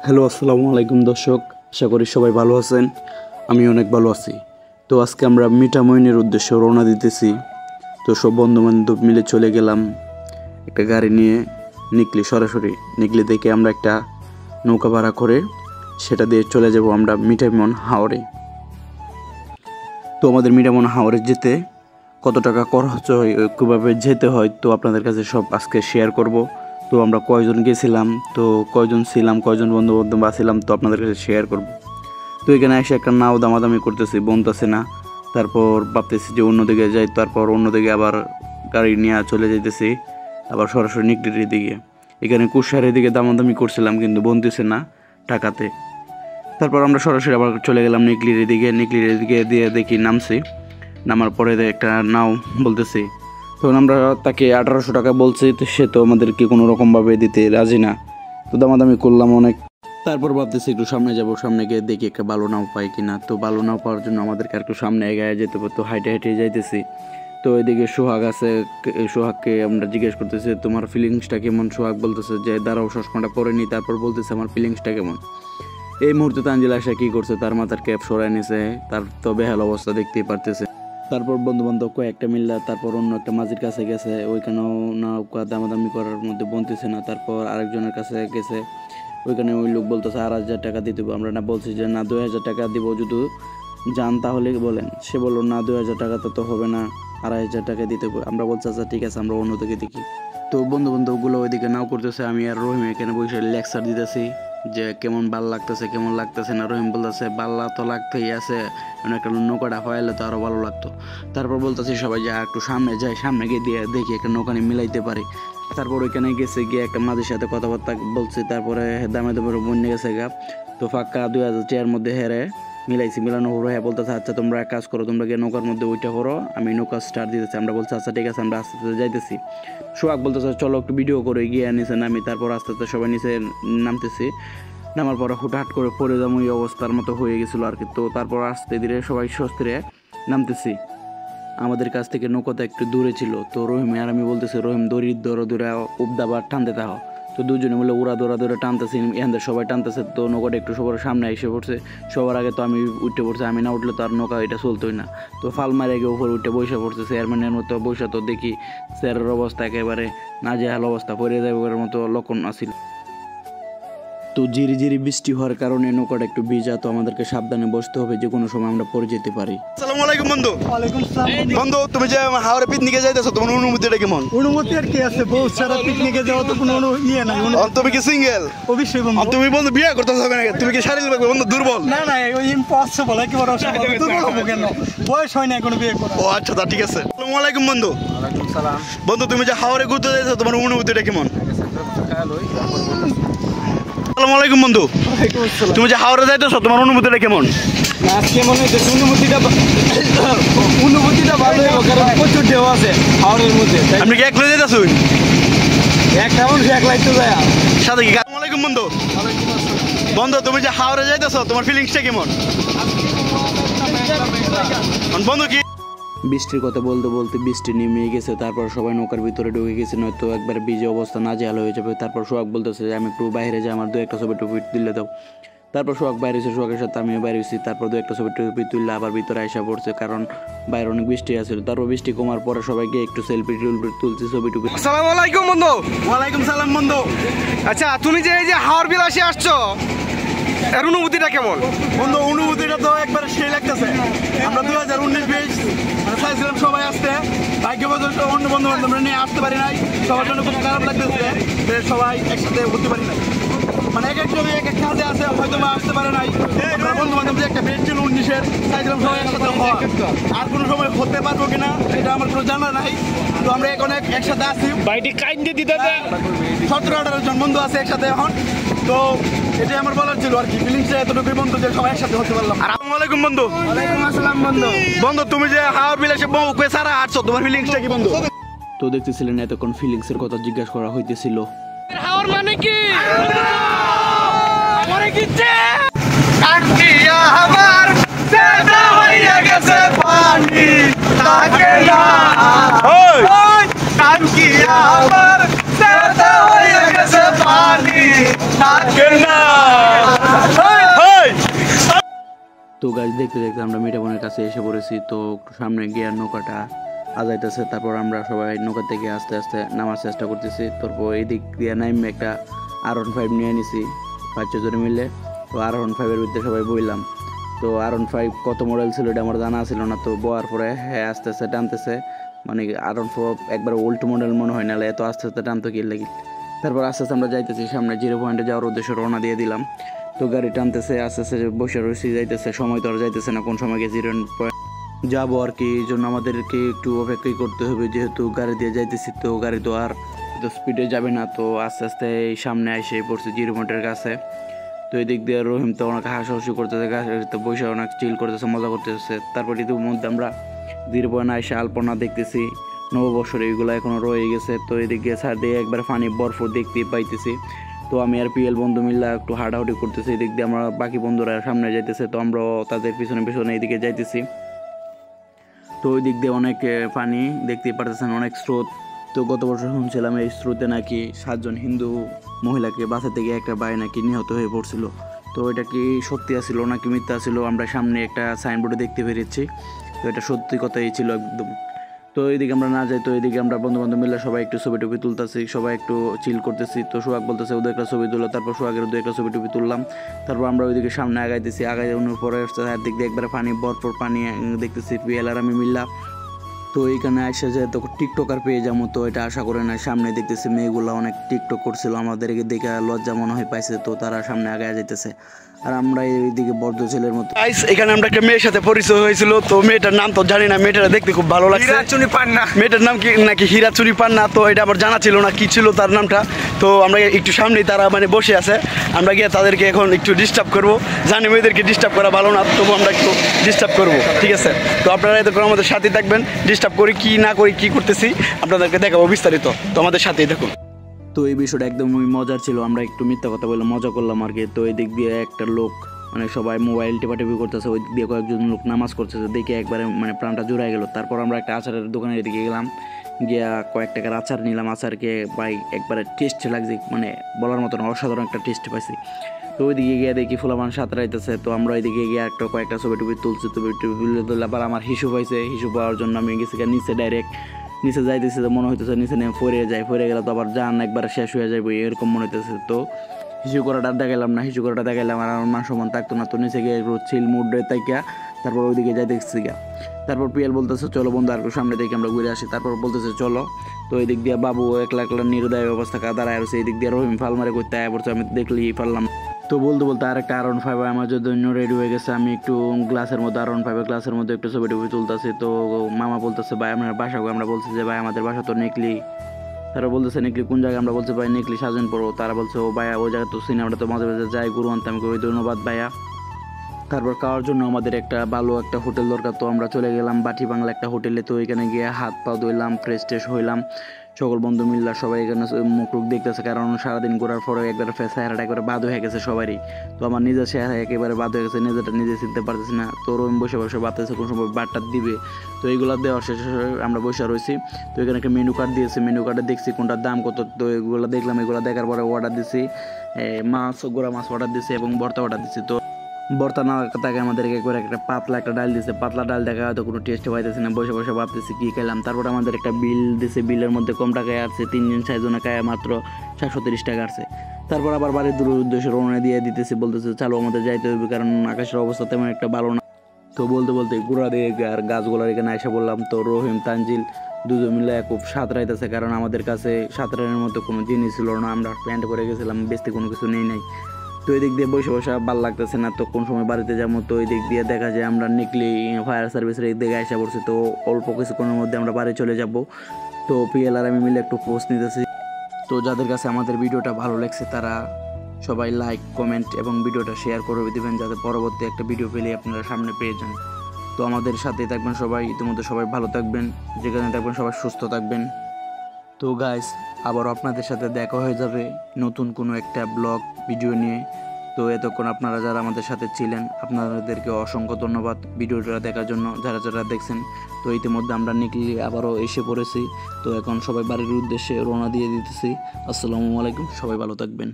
Hello, আসসালামু আলাইকুম দর্শক। আশা করি সবাই ভালো আছেন। আমি অনেক ভালো আছি। তো আজকে আমরা মিঠামইনের উদ্দেশ্যে রওনা দিতেছি। তো সব বন্ধুবান্ধব মিলে চলে গেলাম একটা গাড়ি নিয়ে সরাসরি নিকলি থেকে আমরা একটা নৌকা ভাড়া করে সেটা দিয়ে চলে যাব আমরা মিঠামইন হাওরে। তো আমাদের মিঠামইন হাওরে যেতে কত টাকা খরচ হয়, কীভাবে যেতে হয়, তো আপনাদের কাছে সব আজকে শেয়ার করব। তো আমরা কয়জন গেছিলাম, তো কয়জন ছিলাম, কয়জন বন্ধু বান্ধব আসছিলাম, তো আপনাদের কাছে শেয়ার করব। তো এখানে এসে একটা নাও দামাদামি করতেছি, বনতেছে না। তারপর ভাবতেছি যে অন্যদিকে যাই, তারপর অন্যদিকে আবার গাড়ি নিয়ে চলে যাইতেছি আবার সরাসরি নিকলির দিকে। এখানে কুশারের দিকে দামাদামি করছিলাম কিন্তু বনতেছে না টাকাতে। তারপর আমরা সরাসরি আবার চলে গেলাম নিকলির দিকে দিয়ে দেখি নামার পরে একটা নাও বলতেছি। তখন আমরা তাকে 1800 টাকা বলছি, তো সে তো আমাদেরকে কোনো রকমভাবে দিতে রাজি না। তো দামাদামি করলাম অনেক। তারপর ভাবতেছি একটু সামনে যাব, সামনে গিয়ে দেখি একটা ভালো নাও পাই কিনা। তো ভালো নাও পাওয়ার জন্য আমাদেরকে একটু সামনে এগিয়ে যেতে হবে। তো হাইটে যাইতেছি। তো এদিকে সোহাগ আছে, সোহাগকে আমরা জিজ্ঞেস করতেছি তোমার ফিলিংসটা কেমন। সোহাগ বলতেছে যে দাঁড়াও, চশমাটা পরে নি। তারপর বলতেছে আমার ফিলিংসটা কেমন। এই মুহূর্তে তানজিল আশা কী করছে, তার মাথার ক্যাপ সরাই নিছে, তার তো বেহাল অবস্থা দেখতেই পারতেছে। তারপর বন্ধু বান্ধব কয়েকটা মিললা তারপর অন্য একটা মাঝির কাছে গেছে, ওইখানেও নৌকা দামাদামি করার মধ্যে বনতেছে না। তারপর আরেকজনের কাছে গেছে, ওইখানে ওই লোক বলতেছে 8000 টাকা দিতে হবে। আমরা না বলছি যে না 2000 টাকা দিব, যদি যান তাহলে বলেন। সে বললো না 2000 টাকা তো হবে না, 2500 টাকা দিতে হবে। আমরা বলছি আচ্ছা ঠিক আছে, আমরা অন্যদিকে দেখি। তো বন্ধু বান্ধবগুলো ওইদিকে নাও করতেছে, আমি আর রহিম এখানে বসে লেকচার দিতেছি যে কেমন ভাল লাগতেছে কেমন লাগতেছে না। রহিম বলতেছে বাল্লা তো লাগতেই আছে, একটা নৌকাটা হইলে তো আরো ভালো লাগতো। তারপর বলতেছি সবাই যে একটু সামনে যাই, সামনে গিয়ে দিয়ে দেখি একটা নৌকা নিয়ে মিলাইতে পারি। তারপর ওইখানে গেছে গিয়ে একটা মাঝির সাথে কথাবার্তা বলছি। তারপরে দামে বন্যে গেছে গা। তো ফাঁকা 2000 টাকার মধ্যে হেরে মিলাইছি। মিলানো হলো। হ্যাঁ বলতেছে আচ্ছা তোমরা এক কাজ করো, তোমরা গিয়ে নৌকার মধ্যে ওইটা করো, আমি নৌকা স্টার্ট দিতেছি। আমরা বলছি আচ্ছা ঠিক আছে, আমরা আস্তে আস্তে যাইতেছি। সোহাগ বলতেছে চলো একটু ভিডিও করে গিয়ে নিচে নামি। তারপর আস্তে আস্তে সবাই নিচে নামতেছি। নামার পরে হুটহাট করে পড়ে যাবো এই অবস্থার মতো হয়ে গেছিলো আর কি। তো তারপর আস্তে ধীরে সবাই স্বস্তিরে নামতেছি। আমাদের কাছ থেকে নৌকাটা একটু দূরে ছিল। তো রহিম আর আমি বলতেছি রহিম দড়ি দৌড়ে উপদাবার টানতে থাকো। তো দুজনে মিলে ওরা দৌড়ে টানতেছি, এখানে সবাই টানতেছে। তো নৌকাটা একটু সবার সামনে এসে পড়ছে। সবার আগে তো আমি উঠে পড়ছি, আমি না উঠলে তো আর নৌকা এটা চলতোই না। তো ফাল মারে গিয়ে উপরে উঠে বসে পড়ছে চেয়ারম্যানের মতো বসে। তো দেখি চেয়ারের অবস্থা একেবারে নাজেহাল অবস্থা, পড়ে যাওয়ার মতো লক্ষণ আছিল। তো ঝিরি বৃষ্টি হওয়ার কারণে নৌকাটা একটু ভিজা, তো আমাদেরকে সাবধানে বসতে হবে, যে কোনো সময় আমরা পড়ে যেতে পারি। আসসালামু আলাইকুম বন্ধু। ওয়ালাইকুম আসসালাম বন্ধু। তুমি যে হাওড়ে পিকনিকে যাইতেছো, তোমার অনুভূতিটা কেমন? অনুমতি আর কি আছে, বহুত সারা পিকনিকে যাওয়া তো কোনো ইয়ে নাই। তুমি কি সিঙ্গেল? অবশ্যই বন্ধু। তুমি বন্ধু বিয়ে করতেছো কেন? তুমি কি শারীরিকভাবে বন্ধু দুর্বল? না ওই ইম্পসিবল, একেবারে অসম্ভব। দুর্বল হবো কেন? বয়স হয় না এখনো বিয়ে করা। ও আচ্ছা তা ঠিক আছে। আসসালামু আলাইকুম বন্ধু। ওয়ালাইকুম সালাম। বন্ধু তুমি যে হাওড়ে ঘুরতে যাইতেছো, তোমার অনুভূতিটা কেমন? আসসালামু আলাইকুম বন্ধু। তুমি যে হাওড়ে যাইতেছো, তোমার অনুভূতিটা কেমন? আজকে মনে হচ্ছে অনুভূতিটা ভালো হবে, কারণ প্রচুর ঢেউ আছে হাওড়ের মধ্যে। আপনি কি একলা যাইতেছো? একটা মানুষ একলাই তো যায় সাথে কি? আসসালামু আলাইকুম বন্ধু। বন্ধু তুমি যে হাওড়ে যাইতেছো, তোমার ফিলিংসটা কেমন? বন্ধু কি বৃষ্টির কথা বলতে বলতে বৃষ্টি নেমে গেছে। তারপর সবাই নৌকার ভিতরে ঢুকে গেছে, নয়তো একবার ভিজে অবস্থা নাজেহাল হয়ে যাবে। তারপর সোহাগ বলতেছে যে আমি একটু বাইরে যাই, আমার 2-1 ছবি টুপি তুলে দাও। তারপর সোহাগ বাইরে হয়েছে, সোহাগের সাথে আমিও বাইরে হয়েছি। তারপর 2-1 ছবি টুপি তুললে আবার ভিতরে আইসা পড়ছে, কারণ বাইরে অনেক বৃষ্টি আসছিল। তারপর বৃষ্টি কমার পরে সবাইকে একটু সেলফি তুলছি, ছবি টুপি। আসসালামু আলাইকুম বন্ধু। ওয়ালাইকুম সালাম বন্ধু। আচ্ছা তুমি যে এই যে হাওড় বিলাসে আসছো, এর অনুভূতিটা কেমন? বন্ধু অনুভূতিটা তো একবারে সেই লাগতেছে। আমরা 2019-20 চাইছিলাম সবাই আসতে, ভাগ্যবশত অন্য বন্ধু বান্ধবরা নিয়ে আসতে পারি নাই। সবার জন্য খুব খারাপ লাগতেছে যে সবাই একসাথে হতে পারি নাই। মানে এক এক কাজে আছে, হয়তো বা আসতে পারে নাই। আমরা বন্ধু বান্ধব যে একটা বেশ ছিল 19-এর, চাইছিলাম সবাই একসাথে হওয়া। আর কোনো সময় হতে পারবো কিনা এটা আমার কোনো জানা নাই। তো আমরা এখন একসাথে আসি। বাইটি কাইন দিয়ে দিতে 17-18 জন বন্ধু আছে একসাথে এখন। তো এটাই আমার বলার ছিল আর কি। ফিলিংসটা এতটুকুই বন্ধু যে সবাই একসাথে হতে পারলাম। আসসালামু আলাইকুম বন্ধু। ওয়ালাইকুম আসসালাম বন্ধু। বন্ধু তুমি যে হাওড় বিলাসে বউ কয়ে সারা আসছো, তোমার ফিলিংসটা কি বন্ধু? তো দেখতেছিলেন এতক্ষণ ফিলিংসের কথা জিজ্ঞাসা করা হইতেছিল। হাওড় মানে কি? মানে কি কাটিয়া আমার সেটা হইয়া গেছে পানি থাকে না। ওই কাটিয়া আমার সেটা হইয়া গেছে পানি থাকে না। তো গাছ দেখতে দেখতে আমরা মিঠামইনের কাছে এসে পড়েছি। তো একটু সামনে গিয়ে নৌকাটা আজাইতেছে, তারপর আমরা সবাই নৌকা থেকে আস্তে আস্তে নামার চেষ্টা করতেছি। তারপর এই দিক দিয়ে নাইমে একটা R15 নিয়ে নিছি 5-6 জনে মিলে। তো R15-এর ভিতরে সবাই বইলাম। তো R15 কত মডেল ছিল এটা আমার জানা ছিল না। তো বোয়ার পরে হ্যাঁ আস্তে আস্তে টানতেছে, মানে R14 একবার ওল্ড মডেল মনে হয়, নাহলে এত আস্তে আস্তে টানতো কি লাগি। তারপর আস্তে আস্তে আমরা যাইতেছি সামনে 0 পয়েন্টে যাওয়ার উদ্দেশ্যে রওনা দিয়ে দিলাম। তো গাড়ি টানতেছে আস্তে আস্তে, বসে রয়েছি, যাইতেছে, সময় তো আর যাইতেছে না, কোন সময় গিয়ে 0 পয়েন্ট যাবো আর কি। এই জন্য আমাদেরকে একটু অপেক্ষাই করতে হবে, যেহেতু গাড়ি দিয়ে যাইতেছি। তো গাড়ি তো আর তো স্পিডে যাবে না। তো আস্তে আস্তে এই সামনে এসে পড়ছে 0 পয়েন্টের কাছে। তো এই দিক দিয়ে রহিম তো অনেক হাসাহাসি করতেছে, গাড়িতে বসে অনেক চিল করতেছে, মজা করতেছে। তারপর ইতিমধ্যে আমরা 0 পয়েন্ট এসে আলপনা দেখতেছি, নববর্ষের এইগুলো এখনও রয়ে গেছে। তো এদিক দিয়ে সার দিয়ে একবার পানি বরফ দেখতে পাইতেছি। তো আমি আর PL বন্ধু মিল্লা একটু হাঁটাহাঁটি করতেছি। এদিক দিয়ে আমরা বাকি বন্ধুরা সামনে যাইতেছে, তো আমরাও তাদের পিছনে পিছনে এইদিকে যাইতেছি। তো ওই দিক দিয়ে অনেক পানি দেখতে পারতেছেন, অনেক স্রোত। তো গত বছর শুনছিলাম এই স্রোতে নাকি 7 জন হিন্দু মহিলাকে বাঁচাতে গিয়ে একটা ভাই নাকি নিহত হয়ে পড়ছিল। তো এটা কি সত্যি আছিল নাকি মিথ্যা ছিল, আমরা সামনে একটা সাইনবোর্ডে দেখতে পেরেছি। তো এটা সত্যি কথাই ছিল একদম। তো এইদিকে আমরা না যাই, তো এইদিকে আমরা বন্ধু বান্ধব মিলে সবাই একটু ছবি টবি তুলতেছি, সবাই একটু চিল করতেছি। তো সোহাগ বলতেছে ওদের একটা ছবি তুলো, তারপর সোহাগের ওদের একটা ছবি টবি তুললাম। তারপর আমরা ওইদিকে সামনে আগাইতেছি, আগানোর পরে একদিক দিয়ে একবারে পানি ভরপুর পানি দেখতেছি, PL আর আমি মিললাম। তো এইখানে আসে যে তো টিকটকার পেয়ে যাবো, তো এটা আশা করে না। সামনে দেখতেছি মেয়েগুলো অনেক টিকটক করছিল, আমাদেরকে দেখে লজ্জা মনে হয় পাইছে। তো তারা সামনে আগে যাইতেছে, আর আমরা এইদিকে বর্ধ ছেলের মতো। এখানে আমরা একটা মেয়ের সাথে পরিচয় হয়েছিল। তো মেয়েটার নাম তো জানি না, মেয়েটা দেখতে খুব ভালো লাগছে। হীরাচুনি পান্না, মেয়েটার নাম কি নাকি হীরাচুনি পান্না। তো এটা আবার জানা ছিল না কি ছিল তার নামটা। তো আমরা একটু সামনেই তারা মানে বসে আছে, আমরা গিয়ে তাদেরকে এখন একটু ডিস্টার্ব করবো। জানি মেয়েদেরকে ডিস্টার্ব করা ভালো না, তবু আমরা একটু ডিস্টার্ব করবো, ঠিক আছে? তো আপনারা এতক্ষণ আমাদের সাথেই থাকবেন, ডিস্টার্ব করি কি না করি কি করতেছি আপনাদেরকে দেখাবো বিস্তারিত। তো আমাদের সাথেই দেখুন। তো এই বিষয়টা একদমই মজার ছিল, আমরা একটু মিথ্যা কথা বলে মজা করলাম আর কি। তো এই দিক দিয়ে একটা লোক মানে সবাই মোবাইল টেপাটেপি করতেছে, ওই দিক দিয়ে কয়েকজন লোক নামাজ করতেছে, দেখে একবারে মানে প্রাণটা জোড়ায় গেল। তারপর আমরা একটা আচারের দোকানের দিকে গেলাম, গিয়া কয়েক টাকার আচার নিলাম। আচারকে ভাই একবারে টেস্ট লাগছে, মানে বলার মতন অসাধারণ একটা টেস্ট পাইছি। তো ওইদিকে গিয়ে দেখি ফুলামান সাঁতরাইতেছে। তো আমরা ওইদিকে গিয়ে একটা কয়েকটা ছবি টুবি তুলছি, ছবি টুবি তুলে আবার আমার হিসু হয়েছে। হিসু পাওয়ার জন্য আমি গেছি নিচে, ডাইরেক্ট নিচে যাইতেছে, তো মনে হইতেছে নিচে নেমে ফরে যায়, ফরে গেলে তো আবার জান একবার শেষ হয়ে যাবে এরকম মনে হইতেছে। তো হিসু করাটা দেখাইলাম না, হিসু করাটা দেখাইলাম আর আমার মান সম্মান থাকতো না। তো নিচে গিয়ে চিল মুডে তাইকা তারপর ওইদিকে যাই দেখছি গা। তারপর PL বলতেছে চলো বন্ধু আর সামনে থেকে আমরা ঘুরে আসি। তারপর বলতেছে চলো। তো এই দিক দিয়ে বাবু একলা একলা নিরুদায় অবস্থা দাঁড়ায় আছে, এই দিক দিয়ে রহিম ফাল মারে করতে আয় পড়ছে, আমি দেখলেই পারলাম। তো বলতে বলতে আর একটা R15 আমার জন্য রেডি হয়ে গেছে। আমি একটু গ্লাসের মধ্যে R15 গ্লাসের মধ্যে একটু ছবি টবি তুলতেছি। তো মামা বলতেছে ভাই আপনার বাসা, আমরা বলছি যে ভাই আমাদের বাসা তো নেকলি। তারা বলতেছে নেকলি কোন জায়গায়, আমরা বলছি ভাই নেকলি সাজেন পড়ো। তারা বলছে ও ভাইয়া ওই জায়গায় তো সিনেমাটা তো মাঝে মাঝে যাই গুরু আনতে, আমি কই ধন্যবাদ ভাইয়া। তারপর খাওয়ার জন্য আমাদের একটা ভালো একটা হোটেল দরকার। তো আমরা চলে গেলাম বাটি বাংলা একটা হোটেলে। তো এখানে গিয়ে হাত পা ধুইলাম, ফ্রেশ ট্রেশ হইলাম, সকল বন্ধু মিল্লা সবাই এখানে মুখ টুক দেখতেছে, কারণ সারাদিন ঘোরার পরে একবার চেহারাটা একবারে বাদ হয়ে গেছে সবারই। তো আমার নিজের চেহারা একেবারে বাদ হয়ে গেছে, নিজেরটা নিজে চিনতে পারতেছি না। তো রহিম বসে বসে ভাবতেছে কোন সময় বারটা দিবে। তো এইগুলো দেওয়ার শেষে আমরা বসে রয়েছি। তো এখানে একটা মেনু কার্ড দিয়েছে, মেনু কার্ডে দেখছি কোনটার দাম কত। তো এগুলো দেখলাম, এগুলো দেখার পরে অর্ডার দিছি, মাছ গোড়া মাছ অর্ডার দিছি এবং ভর্তা অর্ডার দিছি। তো ভর্তা না তাকে আমাদেরকে একবার একটা পাতলা একটা ডাল দিছে, পাতলা ডাল দেখা হয়তো কোনো টেস্ট পাইতেছি না, বসে বসে ভাবতেছি কী খেলাম। তারপর আমাদের একটা বিল দিছে, বিলের মধ্যে কম টাকায় আসছে, 3 জন 6 জনে খায় মাত্র 730 টাকা আসছে। তারপর আবার বাড়ির দূর উদ্দেশ্যে রওনা দিয়ে দিতেছি, বলতেছে চালো আমাদের যাইতে হবে, কারণ আকাশের অবস্থা তেমন একটা ভালো না। তো বলতে বলতে ঘোরা দিয়ে আর গাছগুলার এখানে এসে বললাম। তো রহিম তানজিল দুজন মিলে খুব সাঁতরাইতেছে, কারণ আমাদের কাছে সাঁতরানোর মতো কোনো জিনিস ছিল না, আমরা প্যান্ট করে গেছিলাম, বেশি কোনো কিছু নেই নাই। তো এই দিক দিয়ে বসে বসে ভালো লাগতেছে না, তো কোন সময় বাড়িতে যাবো। তো এই দিক দিয়ে দেখা যায় আমরা নিকলি ফায়ার সার্ভিসের এই দিকে এসে পড়ছি। তো অল্প কিছুক্ষণের মধ্যে আমরা বাড়ি চলে যাব। তো PL আর আমি মিলে একটু পোস্ট নিতেছি। তো যাদের কাছে আমাদের ভিডিওটা ভালো লাগছে তারা সবাই লাইক কমেন্ট এবং ভিডিওটা শেয়ার করে দিবেন, যাতে পরবর্তী একটা ভিডিও পেলে আপনারা সামনে পেয়ে যান। তো আমাদের সাথে থাকবেন সবাই, ইতিমধ্যে সবাই ভালো থাকবেন, যেখানে থাকবেন সবাই সুস্থ থাকবেন। তো গাইস আবারও আপনাদের সাথে দেখা হয়ে যাবে নতুন কোনো একটা ব্লগ ভিডিও নিয়ে। তো এতক্ষণ আপনারা যারা আমাদের সাথে ছিলেন আপনাদেরকে অসংখ্য ধন্যবাদ ভিডিওটা দেখার জন্য, যারা যারা দেখছেন। তো ইতিমধ্যে আমরা নিকলি আবারও এসে পড়েছি। তো এখন সবাই বাড়ির উদ্দেশ্যে রওনা দিয়ে দিতেছি। আসসালামু আলাইকুম, সবাই ভালো থাকবেন।